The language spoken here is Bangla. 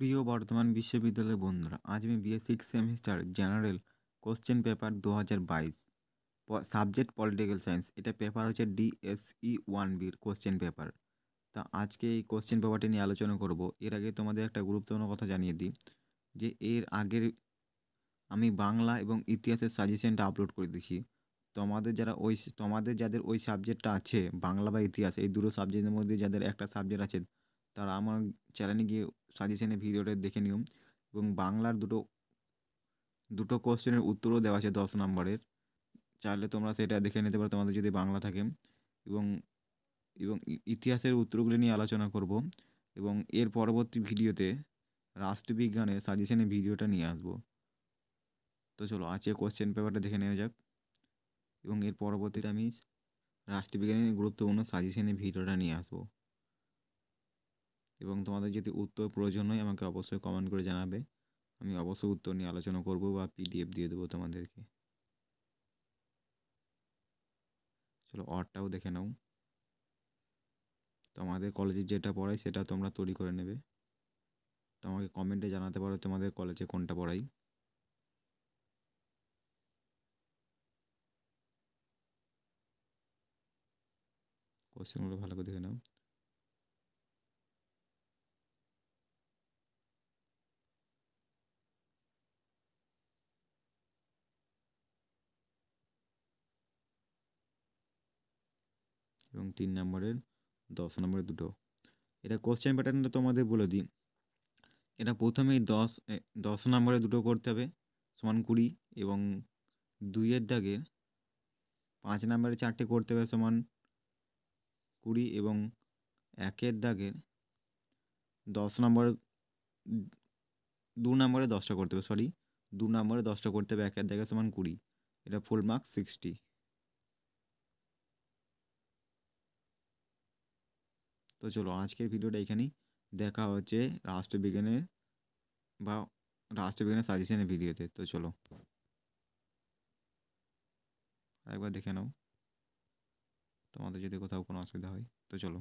প্রিয় বর্ধমান বিশ্ববিদ্যালয়ের বন্ধুরা, আজ আমি BA six semester general question paper 2022 subject political science, এটা পেপার হচ্ছে ডিএসই 1বির কোশ্চেন পেপার। তা আজকে এই কোশ্চেন পেপারটি নিয়ে আলোচনা করব। এর আগে তোমাদের একটা গুরুত্বপূর্ণ কথা জানিয়ে দিই যে এর আগের আমি বাংলা এবং ইতিহাসের সাজেশনটা আপলোড করে দিয়েছি। তোমাদের যাদের ওই সাবজেক্টটা আছে, বাংলা বা ইতিহাস, এই দুটো সাবজেক্টের মধ্যে যাদের একটা সাবজেক্ট আছে, তারা আমার চ্যানেলে গিয়ে সাজেশনের ভিডিওটা দেখে নিও। এবং বাংলার দুটো দুটো কোশ্চেনের উত্তরও দেওয়া আছে 10 নম্বরের, চাইলে তোমরা সেটা দেখে নিতে পারো তোমাদের যদি বাংলা থাকে। এবং এবং ইতিহাসের উত্তরগুলি নিয়ে আলোচনা করব। এবং এর পরবর্তী ভিডিওতে রাষ্ট্রবিজ্ঞানের সাজেশনের ভিডিওটা নিয়ে আসবো। তো চলো আজকে কোশ্চেন পেপারটা দেখে নেওয়া যাক। এবং এর পরবর্তীতে আমি রাষ্ট্রবিজ্ঞানের গুরুত্বপূর্ণ সাজেশনের ভিডিওটা নিয়ে আসবো। এবং তোমাদের যদি উত্তর প্রয়োজন হয় আমাকে অবশ্যই কমেন্ট করে জানাবে, আমি অবশ্যই উত্তর নিয়ে আলোচনা করব বা পিডিএফ দিয়ে দেবো তোমাদেরকে। চলো অরটাও দেখে নাও। তোমাদের কলেজে যেটা পড়াই সেটা তোমরা তৈরি করে নেবে। তোমাকে কমেন্টে জানাতে পারো তোমাদের কলেজে কোনটা পড়াই। কোশ্চেনগুলো ভালো করে দেখে নাও। এবং 3 নম্বরের 10 নম্বরের দুটো, এটা কোশ্চেন প্যাটার্নটা তোমাদের বলে দিই। এটা প্রথমেই 10 নম্বরে দুটো করতে হবে সমান 20, এবং 2-এর দাগের 5 নম্বরে 4টে করতে হবে সমান 20, এবং 1-এর দাগের 10 নম্বর 2 নম্বরে 10টা করতে হবে, 2 নম্বরে 10টা করতে হবে 1-এর দাগের সমান 20। এটা ফুল মার্ক 60। তো চলো আজকের ভিডিওটা এখানেই, দেখা হচ্ছে রাষ্ট্রবিজ্ঞানের বা রাষ্ট্রবিজ্ঞানের সাজেশনের ভিডিওতে। তো চলো একবার দেখে নাও তোমাদের যদি কোথাও কোনো অসুবিধা হয়। তো চলো।